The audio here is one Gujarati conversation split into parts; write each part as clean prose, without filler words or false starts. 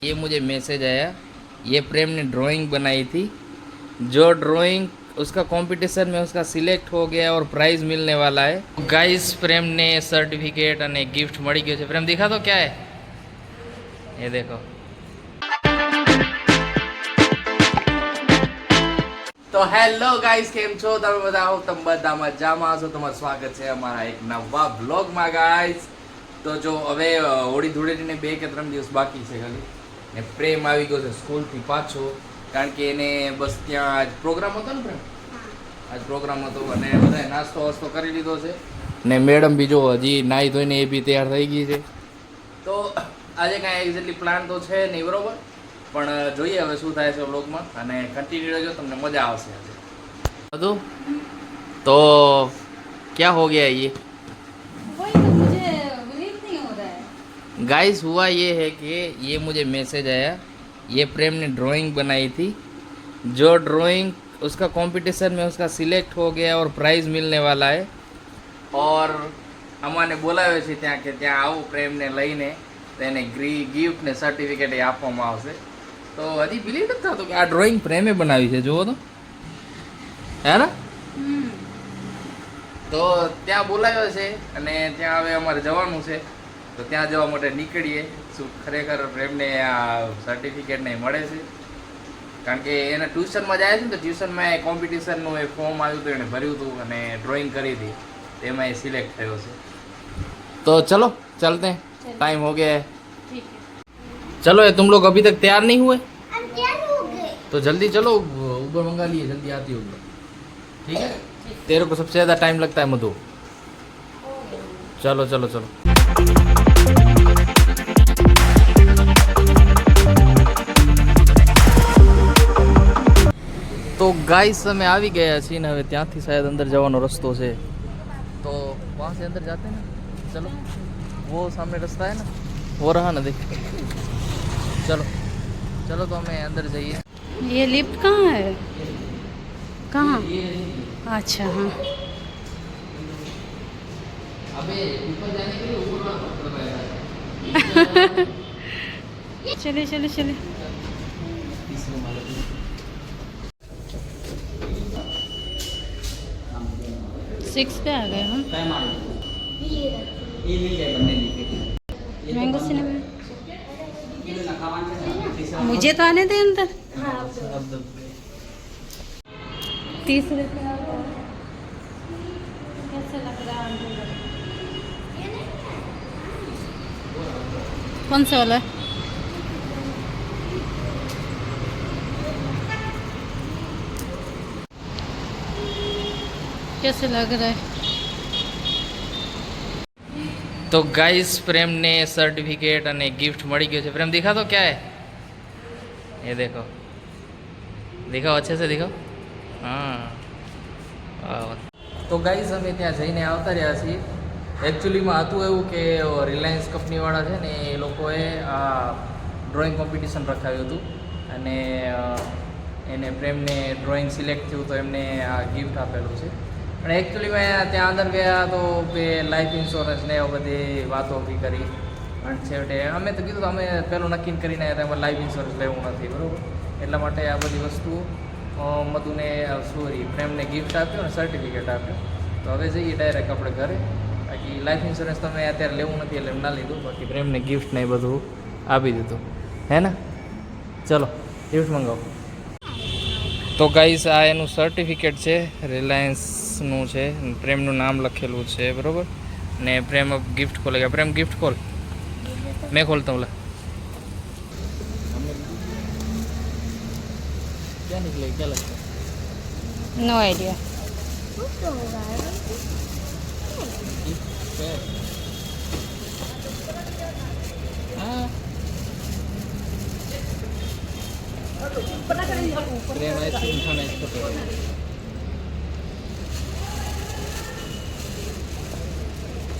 ये मुझे मैसेज आया, ये प्रेम ने ड्राइंग बनाई थी, जो ड्राइंग उसका कंपटीशन में उसका सिलेक्ट हो गया और प्राइज मिलने वाला है। गाइस प्रेम ने सर्टिफिकेट અને गिफ्ट મળી ગયો છે। प्रेम दिखा दो क्या है, ये देखो। तो हेलो गाइस, કેમ છો તમે બધા? તમે બધા મજામાં છો? તમારું સ્વાગત છે અમારા એક નવા બ્લોગમાં ગાइस। તો જો હવે હોળી ધૂળેટીને 2 કે 3 દિવસ બાકી છે ખાલી, ને પ્રેમ આવી ગયો છે સ્કૂલથી પાછો, કારણ કે એને બસ ત્યાં આજ પ્રોગ્રામ હતો ને, પ્રેમ આજ પ્રોગ્રામ હતો અને બધાએ નાસ્તો વાસ્તો કરી લીધો છે ને મેડમ બીજો હજી નાહી ધોઈને એ બી તૈયાર થઈ ગઈ છે। તો આજે કાંઈ એક્ઝેક્ટલી પ્લાન તો છે નહીં બરોબર, પણ જોઈએ હવે શું થાય છે વ્લોગમાં, અને કન્ટિન્યુ રહેજો, તમને મજા આવશે આજે બધું। તો क्या हो गया ये वही तो मुझे बिलीव नहीं हो रहा है। गाइस, हुआ ये है कि ये मुझे मैसेज आया, ये प्रेम ने ड्राइंग बनाई थी, जो ड्राइंग उसका कंपटीशन में उसका सिलेक्ट हो गया और प्राइज मिलने वाला है। और અમાને બોલાવે છે ત્યાં કે ત્યાં આવું પ્રેમને લઈને તેને ગિફ્ટ ને સર્ટિફિકેટ આપવામાં આવશે। તો હજી બિલીવ નથી થતું કે આ ડ્રોઈંગ પ્રેમે બનાવી છે, જુઓ તો હે ને। તો ત્યાં બોલાવ્યો છે અને ત્યાં હવે અમારે જવાનું છે, તો ત્યાં જવા માટે નીકળીએ। શું ખરેખર પ્રેમને આ સર્ટિફિકેટ ને મળે છે? કારણ કે એને ટ્યુશનમાં જાય છે ને, તો ટ્યુશનમાં એ કોમ્પિટિશનનું એ ફોર્મ આવ્યું હતું, એણે ભર્યું હતું અને ડ્રોઈંગ કરી હતી, તેમાં એ સિલેક્ટ થયો છે। तो चलो चलते हैं, टाइम हो गया है। ठीक है, चलो ये तुम लोग अभी तक तैयार नहीं हुए? हम तैयार हो गए। तो जल्दी चलो, उबर मंगा लिए, जल्दी आती होगी, ठीक है? तेरे को सबसे ज़्यादा टाइम लगता है मधु। चलो चलो चलो। तो गाइस અમે આવી ગયા છીએ ને હવે ત્યાંથી શાયદ અંદર જવાનો રસ્તો છે, तो वहाँ से अंदर जाते हैं ना। चलो, वो सामने रास्ता है ना, वो रहा ना, देख। चलो चलो, तो हमें अंदर जाइए। ये लिफ्ट कहाँ है? कहाँ? अच्छा हाँ। अबे ऊपर जाने के लिए ऊपर वाला पत्थर लगाया है। चले चले चले। तीसरे माले पे। सिक्स पे आ गए हम। ये मिल जाए बनने लीजिए। Mango cinema. मुझे तो आने दे अंदर। 30 रुपये कैसे लग रहा है अंदर? कौन सा वाला है? कैसे लग रहा है? तो गाइस प्रेम ने सर्टिफिकेट અને गिफ्ट મળી ગયો છે। प्रेम दिखा दो क्या है, ये देखो, दिखाओ अच्छे से दिखाओ। हाँ, तो गाइस અમે ત્યાં જઈને આવતા રહ્યા છીએ। એકચ્યુઅલીમાં હતું એવું કે રિલાયન્સ કંપનીવાળા છે ને, એ લોકોએ આ ડ્રોઈંગ કોમ્પિટિશન રખાવ્યું હતું અને એને પ્રેમને ડ્રોઈંગ સિલેક્ટ થયું તો એમને આ ગિફ્ટ આપેલું છે। પણ એકચ્યુઅલીમાં ત્યાં અંદર ગયા તો કે લાઈફ ઇન્સ્યોરન્સ ને એવી બધી વાતો બી કરી, પણ છેવટે અમે તો કીધું અમે પહેલું નક્કી કરીને આવ્યા હતા લાઈફ ઇન્સ્યોરન્સ લેવું નથી બરાબર, એટલા માટે આ બધી વસ્તુ મધુને સોરી પ્રેમને ગિફ્ટ આપ્યો ને સર્ટિફિકેટ આપ્યો। તો હવે જઈએ ડાયરેક્ટ આપણે ઘરે, બાકી લાઈફ ઇન્સ્યોરન્સ તમે અત્યારે લેવું નથી એટલે ના લીધું, બાકી પ્રેમને ગિફ્ટ ને એ બધું આપી દીધું, હે ને? ચલો ગિફ્ટ મંગાવો। તો ગાઈસ આ એનું સર્ટિફિકેટ છે, રિલાયન્સનું છે, પ્રેમનું નામ લખેલું છે બરાબર, ને પ્રેમ गिफ्ट खोलेगा। प्रेम गिफ्ट खोल, मैं खोलता हूँ। क्या निकलेगा, क्या लगता है? No idea. कुछ तो होगा। हाँ, प्रेम आइसक्रीम खाना इसको तो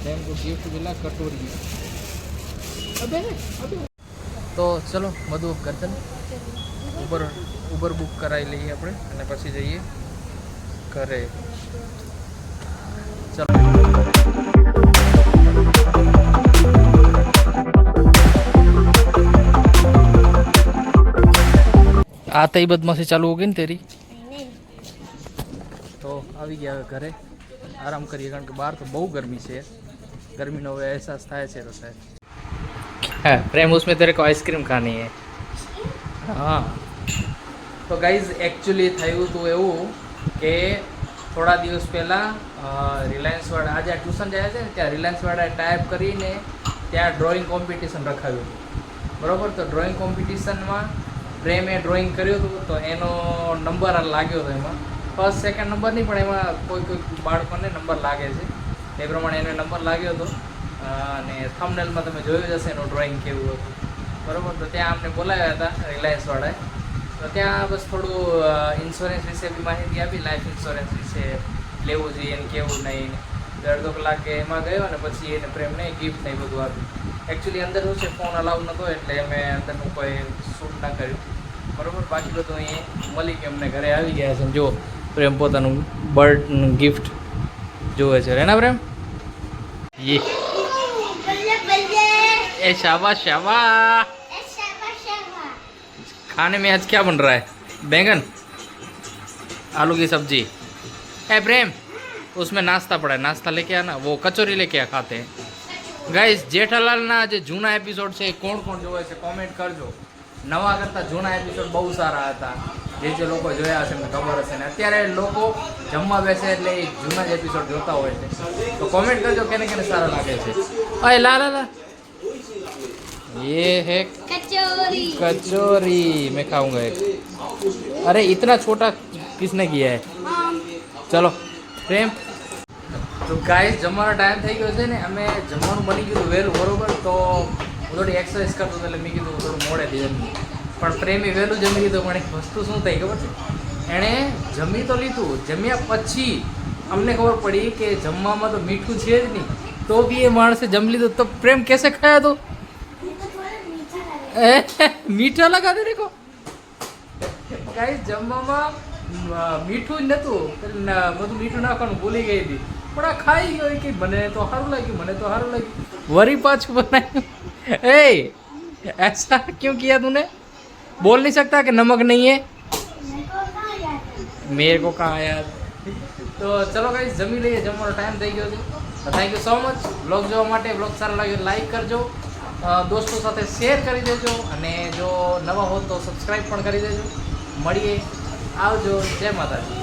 प्रेम को गिफ्ट मिला कटोरी। अबे तो चलो मधु घर चल, ઉબર બુક કરાવી લઈએ આપણે અને પછી જઈએ ઘરે। ચલો। આતે બદમાશી ચાલુ હો ગઈ ને તેરી नहीं તો આવી ગયા હવે ઘરે આરામ કરીએ કારણ કે બહાર તો બહુ ગરમી છે गर्मी હવે અહેસાસ થાય છે તો સાહેબ प्रेम उसमें तेरे को आइसक्रीम खानी है हाँ તો ગાઈઝ એકચ્યુઅલી થયું હતું એવું કે થોડા દિવસ પહેલાં રિલાયન્સવાળા આજે ટ્યુશન જાય છે ને ત્યાં રિલાયન્સવાળાએ ટાઈપ કરીને ત્યાં ડ્રોઈંગ કોમ્પિટિશન રખાવ્યું હતું બરાબર તો ડ્રોઈંગ કોમ્પિટિશનમાં પ્રેમે ડ્રોઈંગ કર્યું હતું તો એનો નંબર લાગ્યો હતો એમાં ફર્સ્ટ સેકન્ડ નંબર નહીં પણ એમાં કોઈ કોઈ બાળકોને નંબર લાગે છે એ પ્રમાણે એને નંબર લાગ્યો હતો અને થંબનેલમાં તમે જોયું જ હશે એનું ડ્રોઈંગ કેવું હતું બરાબર તો ત્યાં અમને બોલાવ્યા હતા રિલાયન્સવાળાએ તો ત્યાં બસ થોડું ઇન્સ્યોરન્સ વિશે બી માહિતી આપી લાઈફ ઇન્સ્યોરન્સ વિશે લેવું જોઈએ એને કેવું નહીં અડધો કલાક એમાં ગયો અને પછી એને પ્રેમને ગિફ્ટ ને એ બધું આપ્યું એકચ્યુઅલી અંદર શું છે ફોન અલાઉ નહોતો એટલે મેં અંદરનું કોઈ શૂટ ના કર્યું બરાબર બાકી બધું અહીં મળી કે અમને ઘરે આવી ગયા છે જો પ્રેમ પોતાનું બર્થનું ગિફ્ટ જોવે છે રેના પ્રેમ ये बल्ले बल्ले ए शाबाश शाबाश ऐसा बशावा खाने में आज क्या बन रहा है बैंगन आलू की सब्जी है प्रेम उसमें नाश्ता पड़ा है नाश्ता लेके आना वो कचौरी लेके आ खाते हैं गाइस जेठालालના જે જૂના એપિસોડ છે એ કોણ કોણ જોવે છે કોમેન્ટ કરજો નવા કરતાં જૂના એપિસોડ બહુ સારા હતા જે લોકો જોયા હશે એમને ખબર હશે ને અત્યારે લોકો જમવા બેસે એટલે એ જૂના જ એપિસોડ જોતા હોય છે તો કોમેન્ટ કરજો કેને કેને સારા લાગે છે અરે લા લા લા ये है कचौरी कचौरी मैं खाऊंगा एक अरे इतना छोटा किसने किया है चलो प्रेम તો ગાઈસ જમવાનો ટાઈમ થઈ ગયો છે ને અમે જમવાનું બની ગયું વહેલું બરોબર તો હું થોડી એક્સરસાઇઝ કરતો હતો એટલે મેં કીધું થોડું મોડેથી જમી પણ પ્રેમી વહેલું જમી લીધું પણ એક વસ્તુ શું થઈ ખબર છે એણે જમી તો લીધું જમ્યા પછી અમને ખબર પડી કે જમવામાં તો મીઠું છે જ નહીં તો બી એ માણસે જમી લીધું તો પ્રેમ કેસે ખાયા તો મીઠા લગા દે દેખો ગાઈસ જમવામાં મીઠું જ નહોતું બધું મીઠું નાખવાનું ભૂલી ગઈ હતી પણ આ ખાઈ ગયો કે મને તો સારું લાગ્યું મને તો સારું લાગ્યું વરી પાછું બનાવ્યું ए ऐसा क्यों किया तूने बोल नहीं सकता कि नमक नहीं है मेरे को कहाँ याद तो चलो गाइस जमी લઈએ જમવાનો ટાઈમ થઈ ગયો છે thank you so much blog જોવા માટે બ્લોગ સારો લાગ્યો લાઈક કરજો દોસ્તો સાથે શેર કરી દેજો અને જો નવા હો તો સબસ્ક્રાઈબ પણ કરી દેજો મળીએ આવજો જય માતાજી